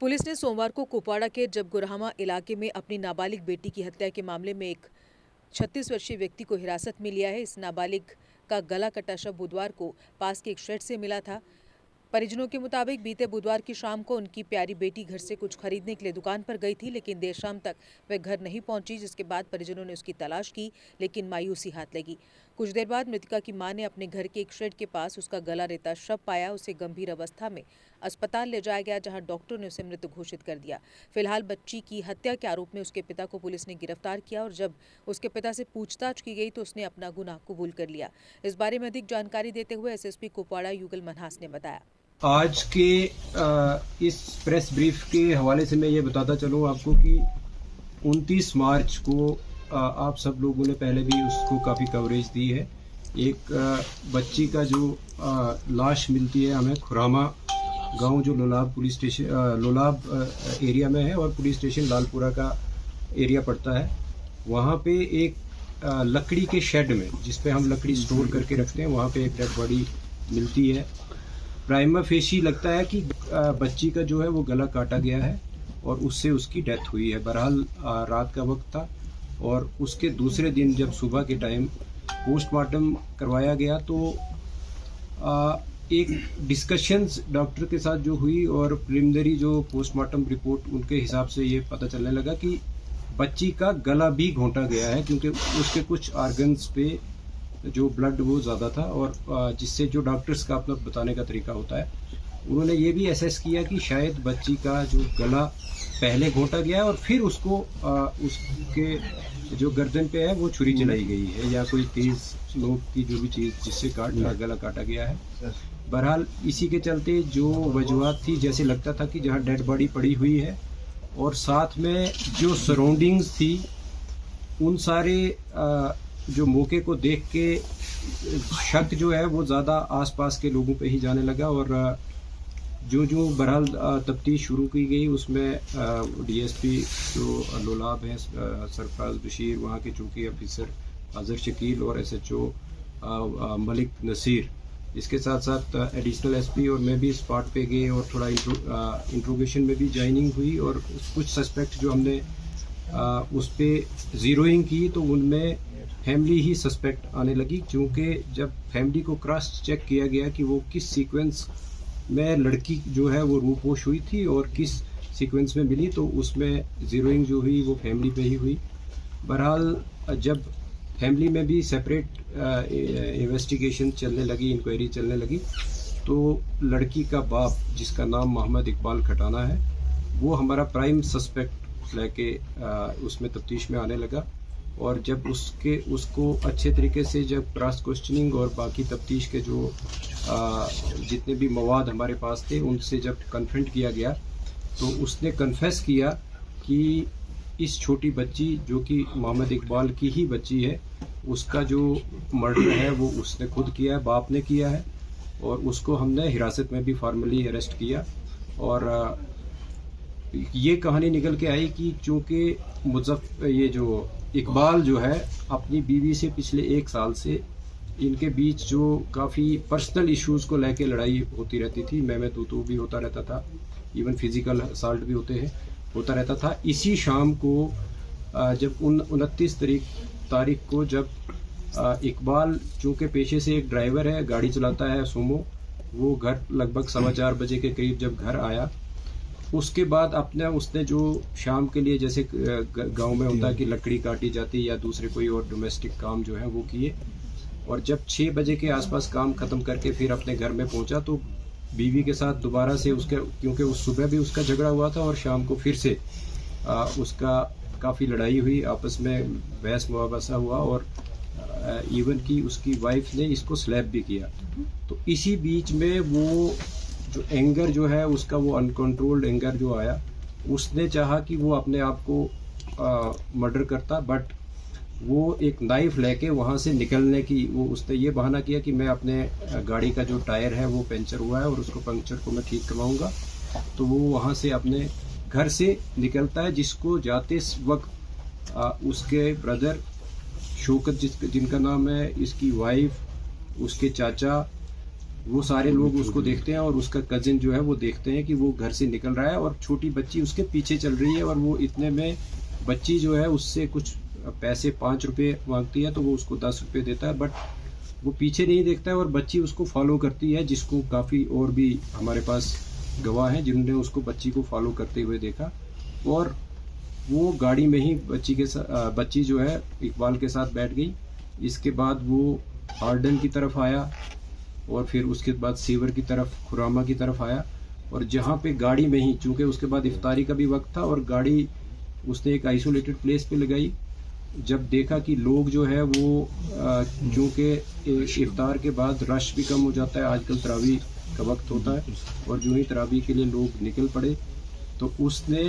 Police ने सोमवार को कुपवाड़ा के जबगुरहामा इलाके में अपनी नाबालिग बेटी की हत्या के मामले में एक 36 वर्षीय व्यक्ति को हिरासत में लिया है। इस नाबालिग का गला कटा शव बुधवार को पास के एक शेड से मिला था। परिजनों के मुताबिक बीते बुधवार की शाम को उनकी प्यारी बेटी घर से कुछ खरीदने के लिए दुकान पर गई थी, लेकिन देर शाम तक वह घर नहीं पहुंची, जिसके बाद परिजनों ने उसकी तलाश की, लेकिन मायूसी हाथ लगी। कुछ देर बाद मृतका की मां ने अपने घर के एक शेड के पास उसका गला रेता शव पाया। उसे गंभीर अवस्था में अस्पताल ले जाया गया, जहां डॉक्टरों ने उसे मृत घोषित कर दिया। फिलहाल बच्ची की हत्या के आरोप में उसके पिता को पुलिस ने गिरफ्तार किया और जब उसके पिता से पूछताछ की गई तो उसने अपना गुनाह कबूल कर लिया। इस बारे में अधिक जानकारी देते हुए एसएसपी कुपवाड़ा युगल मनहास ने बताया। आज के इस प्रेस ब्रीफ के हवाले से मैं ये बताता चलूँ आपको कि 29 मार्च को आप सब लोगों ने पहले भी उसको काफ़ी कवरेज दी है। एक बच्ची का जो लाश मिलती है हमें खुरामा गांव जो Lolab police station Lolab area में है और पुलिस स्टेशन लालपुरा का एरिया पड़ता है। वहाँ पे एक लकड़ी के शेड में, जिस पे हम लकड़ी स्टोर करके रखते हैं, वहाँ पे एक डेड बॉडी मिलती है। प्राइमा फेशी लगता है कि बच्ची का जो है वो गला काटा गया है और उससे उसकी डेथ हुई है। बहरहाल रात का वक्त था और उसके दूसरे दिन जब सुबह के टाइम पोस्टमार्टम करवाया गया तो एक डिस्कशंस डॉक्टर के साथ जो हुई और प्रिलिमिनरी जो पोस्टमार्टम रिपोर्ट उनके हिसाब से ये पता चलने लगा कि बच्ची का गला भी घोंटा गया है, क्योंकि उसके कुछ ऑर्गन्स पे जो ब्लड वो ज़्यादा था और जिससे जो डॉक्टर्स का अपना बताने का तरीका होता है, उन्होंने ये भी एसेस किया कि शायद बच्ची का जो गला पहले घोंटा गया है और फिर उसको उसके जो गर्दन पे है वो छुरी चलाई गई है या कोई तेज़ नोक की जो भी चीज़ जिससे गला काटा गया है। बहरहाल इसी के चलते जो वजूहत थी, जैसे लगता था कि जहाँ डेड बॉडी पड़ी हुई है और साथ में जो सराउंडिंग्स थी, उन सारे जो मौके को देख के शक जो है वो ज़्यादा आसपास के लोगों पे ही जाने लगा और जो बहरहाल तफ्तीश शुरू की गई उसमें डीएसपी जो लोलाब है सरफराज बशीर, वहाँ के चौकी ऑफिसर अजहर शकील और एसएचओ मलिक नसीर, इसके साथ साथ एडिशनल एसपी और मैं भी स्पॉट पे गए और थोड़ा इंट्रोगेशन में भी ज्वाइनिंग हुई और कुछ सस्पेक्ट जो हमने उस पर ज़ीरोइंग की तो उनमें फैमिली ही सस्पेक्ट आने लगी, क्योंकि जब फैमिली को क्रॉस चेक किया गया कि वो किस सीक्वेंस में लड़की जो है वो रूपोश हुई थी और किस सीक्वेंस में मिली, तो उसमें ज़ीरोइंग जो हुई वो फैमिली पे ही हुई। बहरहाल जब फैमिली में भी सेपरेट इन्वेस्टिगेशन चलने लगी, इंक्वायरी चलने लगी, तो लड़की का बाप जिसका नाम मोहम्मद इकबाल खटाना है वो हमारा प्राइम सस्पेक्ट लेके उसमें तफ्तीश में आने लगा और जब उसको अच्छे तरीके से जब क्रॉस क्वेश्चनिंग और बाकी तफ्तीश के जो जितने भी मवाद हमारे पास थे उनसे जब कन्फ्रंट किया गया तो उसने कन्फेस किया कि इस छोटी बच्ची जो कि मोहम्मद इकबाल की ही बच्ची है, उसका जो मर्डर है वो उसने खुद किया है, बाप ने किया है और उसको हमने हिरासत में भी फॉर्मली अरेस्ट किया। और ये कहानी निकल के आई कि चूँकि ये जो इकबाल जो है अपनी बीवी से पिछले 1 साल से इनके बीच जो काफ़ी पर्सनल इश्यूज़ को लेके लड़ाई होती रहती थी, मैं तू भी होता रहता था, इवन फिजिकल असॉल्ट भी होता रहता था। इसी शाम को जब 29 तारीख को जब इकबाल चूँकि पेशे से एक ड्राइवर है, गाड़ी चलाता है सोमो, वो घर लगभग 4:15 बजे के करीब जब घर आया, उसके बाद उसने जो शाम के लिए जैसे गांव में होता है कि लकड़ी काटी जाती है या दूसरे कोई और डोमेस्टिक काम जो है वो किए, और जब 6 बजे के आसपास काम ख़त्म करके फिर अपने घर में पहुंचा तो बीवी के साथ दोबारा से उसके, क्योंकि उस सुबह भी उसका झगड़ा हुआ था और शाम को फिर से उसका काफ़ी लड़ाई हुई, आपस में बहस मुआवजा हुआ और इवन की उसकी वाइफ ने इसको स्लैप भी किया। तो इसी बीच में वो जो एंगर जो है उसका वो अनकंट्रोल्ड एंगर जो आया, उसने चाहा कि वो अपने आप को मर्डर करता, बट वो एक नाइफ लेके वहाँ से निकलने की उसने ये बहाना किया कि मैं अपने गाड़ी का जो टायर है वो पंचर हुआ है और उसको पंचर को मैं ठीक करवाऊंगा। तो वो वहाँ से अपने घर से निकलता है, जिसको जाते वक्त उसके ब्रदर शौकत जिनका नाम है, इसकी वाइफ, उसके चाचा वो सारे लोग उसको देखते हैं और उसका कजिन जो है वो देखते हैं कि वो घर से निकल रहा है और छोटी बच्ची उसके पीछे चल रही है और वो इतने में बच्ची जो है उससे कुछ पैसे 5 रुपये मांगती है तो वो उसको 10 रुपये देता है, बट वो पीछे नहीं देखता है और बच्ची उसको फॉलो करती है, जिसको काफ़ी और भी हमारे पास गवाह हैं जिन्होंने उसको बच्ची को फॉलो करते हुए देखा। और वो गाड़ी में ही बच्ची जो है इकबाल के साथ बैठ गई। इसके बाद वो हार्डन की तरफ आया और फिर उसके बाद सीवर की तरफ, खुरामा की तरफ आया और जहाँ पे गाड़ी में ही, चूँकि उसके बाद इफ्तारी का भी वक्त था और गाड़ी उसने एक आइसोलेटेड प्लेस पे लगाई। जब देखा कि लोग जो है वो चूँकि इफ्तार के बाद रश भी कम हो जाता है, आजकल तरावी का वक्त होता है और जो ही तरावी के लिए लोग निकल पड़े, तो उसने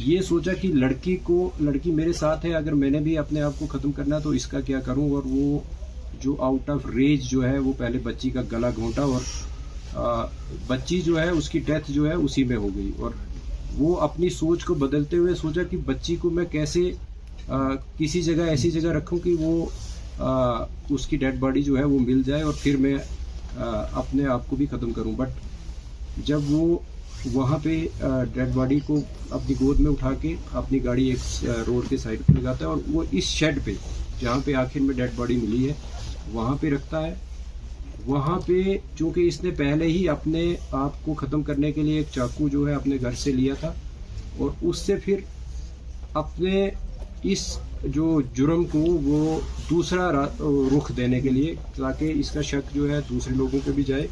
ये सोचा कि लड़की मेरे साथ है, अगर मैंने भी अपने आप को ख़त्म करना है तो इसका क्या करूं। और वो जो आउट ऑफ रेज जो है वो पहले बच्ची का गला घोंटा और बच्ची जो है उसकी डेथ जो है उसी में हो गई। और वो अपनी सोच को बदलते हुए सोचा कि बच्ची को मैं कैसे किसी जगह, ऐसी जगह रखूं कि वो उसकी डेड बॉडी जो है वो मिल जाए और फिर मैं अपने आप को भी ख़त्म करूं। बट जब वो वहाँ पे डेड बॉडी को अपनी गोद में उठा के अपनी गाड़ी एक रोड के साइड पे लगाता है और वो इस शेड पे जहाँ पे आखिर में डेड बॉडी मिली है वहाँ पे रखता है। वहाँ पे चूँकि इसने पहले ही अपने आप को ख़त्म करने के लिए एक चाकू जो है अपने घर से लिया था और उससे फिर अपने इस जो जुर्म को वो दूसरा रुख देने के लिए, ताकि इसका शक जो है दूसरे लोगों पे भी जाए,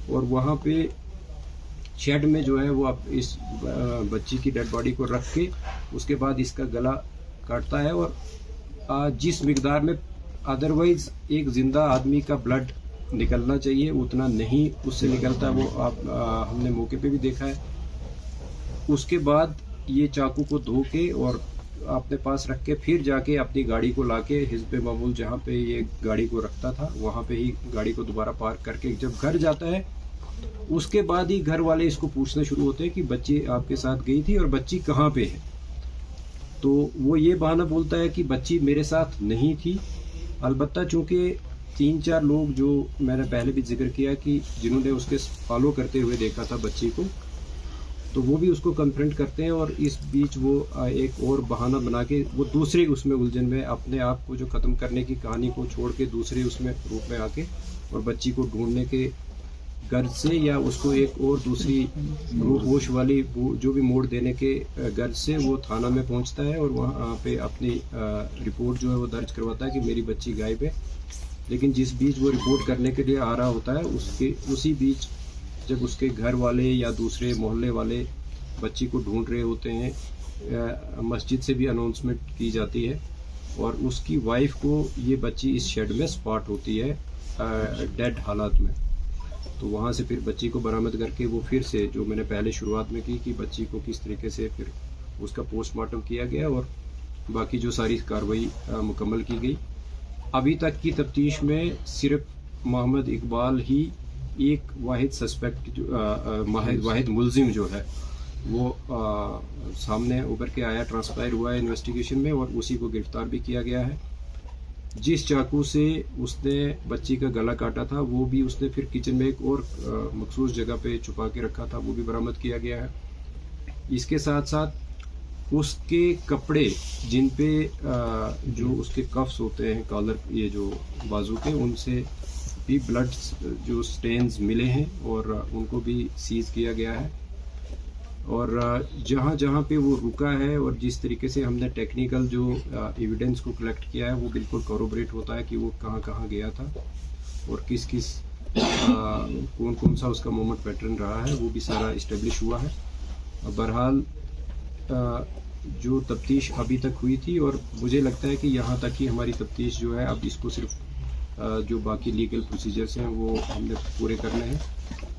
और वहाँ पे शेड में जो है वो अब इस बच्ची की डेड बॉडी को रख के उसके बाद इसका गला काटता है। और जिस मिकदार में अदरवाइज एक ज़िंदा आदमी का ब्लड निकलना चाहिए उतना नहीं उससे निकलता, वो हमने मौके पे भी देखा है। उसके बाद ये चाकू को धो के और अपने पास रख के फिर जाके अपनी गाड़ी को लाके हिज़्ब मामूल जहाँ पे ये गाड़ी को रखता था वहाँ पे ही गाड़ी को दोबारा पार्क करके जब घर जाता है उसके बाद ही घर वाले इसको पूछना शुरू होते हैं कि बच्ची आपके साथ गई थी और बच्ची कहाँ पे है। तो वो ये बहाना बोलता है कि बच्ची मेरे साथ नहीं थी। अलबत्ता चूँकि 3-4 लोग जो मैंने पहले भी जिक्र किया कि जिन्होंने उसके फॉलो करते हुए देखा था बच्ची को, तो वो भी उसको कन्फ्रंट करते हैं और इस बीच वो एक और बहाना बना के वो दूसरे उसमें उलझन में अपने आप को जो ख़त्म करने की कहानी को छोड़ के दूसरे उसमें रूप में आके और बच्ची को ढूंढने के गर्ज से या उसको एक और दूसरी होश वाली जो भी मोड़ देने के गर्ज से वो थाना में पहुंचता है और वहाँ पे अपनी रिपोर्ट जो है वो दर्ज करवाता है कि मेरी बच्ची गायब है। लेकिन जिस बीच वो रिपोर्ट करने के लिए आ रहा होता है उसी बीच जब उसके घर वाले या दूसरे मोहल्ले वाले बच्ची को ढूंढ रहे होते हैं, मस्जिद से भी अनाउंसमेंट की जाती है और उसकी वाइफ को ये बच्ची इस शेड में स्पॉट होती है डेड हालात में। तो वहाँ से फिर बच्ची को बरामद करके वो फिर से जो मैंने पहले शुरुआत में की कि बच्ची को किस तरीके से फिर उसका पोस्टमार्टम किया गया और बाकी जो सारी कार्रवाई मुकम्मल की गई। अभी तक की तफ्तीश में सिर्फ मोहम्मद इकबाल ही एक वाहिद सस्पेक्ट वाहिद मुलजिम जो है वो सामने उभर के आया, ट्रांसपायर हुआ है इन्वेस्टिगेशन में और उसी को गिरफ्तार भी किया गया है। जिस चाकू से उसने बच्ची का गला काटा था वो भी उसने फिर किचन में एक और मखसूस जगह पे छुपा के रखा था, वो भी बरामद किया गया है। इसके साथ साथ उसके कपड़े जिन पे जो उसके कफ्स होते हैं कॉलर, ये जो बाजू के, उनसे भी ब्लड जो स्टेन्स मिले हैं और उनको भी सीज किया गया है। और जहाँ जहाँ पे वो रुका है और जिस तरीके से हमने टेक्निकल जो एविडेंस को कलेक्ट किया है वो बिल्कुल कॉरोबरेट होता है कि वो कहाँ कहाँ गया था और किस किस कौन कौन सा उसका मूवमेंट पैटर्न रहा है, वो भी सारा इस्टेब्लिश हुआ है। बहरहाल जो तफ्तीश अभी तक हुई थी और मुझे लगता है कि यहाँ तक ही हमारी तफ्तीश जो है, अब इसको सिर्फ जो बाकी लीगल प्रोसीजर्स हैं वो हमने पूरे करने हैं।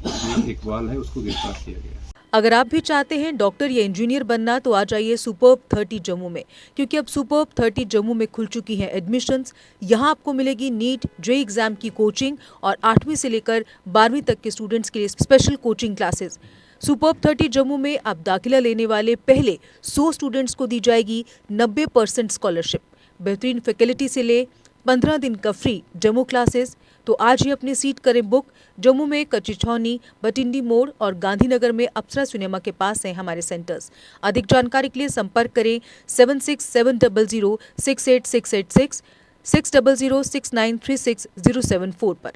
जो इकबाल है उसको गिरफ्तार किया गया है। अगर आप भी चाहते हैं डॉक्टर या इंजीनियर बनना तो आ जाइए सुपर्ब 30 जम्मू में, क्योंकि अब सुपर्ब 30 जम्मू में खुल चुकी हैं एडमिशन्स। यहाँ आपको मिलेगी नीट जे एग्जाम की कोचिंग और 8वीं से लेकर 12वीं तक के स्टूडेंट्स के लिए special coaching classes. Superb 30 Jammu में अब दाखिला लेने वाले पहले 100 स्टूडेंट्स को दी जाएगी 90% स्कॉलरशिप। बेहतरीन फैकल्टी से ले 15 दिन का फ्री डेमो क्लासेस। तो आज ही अपनी सीट करें बुक जम्मू में कचिछौनी, बटिंडी मोड़ और गांधीनगर में अप्सरा सिनेमा के पास हैं हमारे सेंटर्स। अधिक जानकारी के लिए संपर्क करें 7670068686 6006936 074 पर।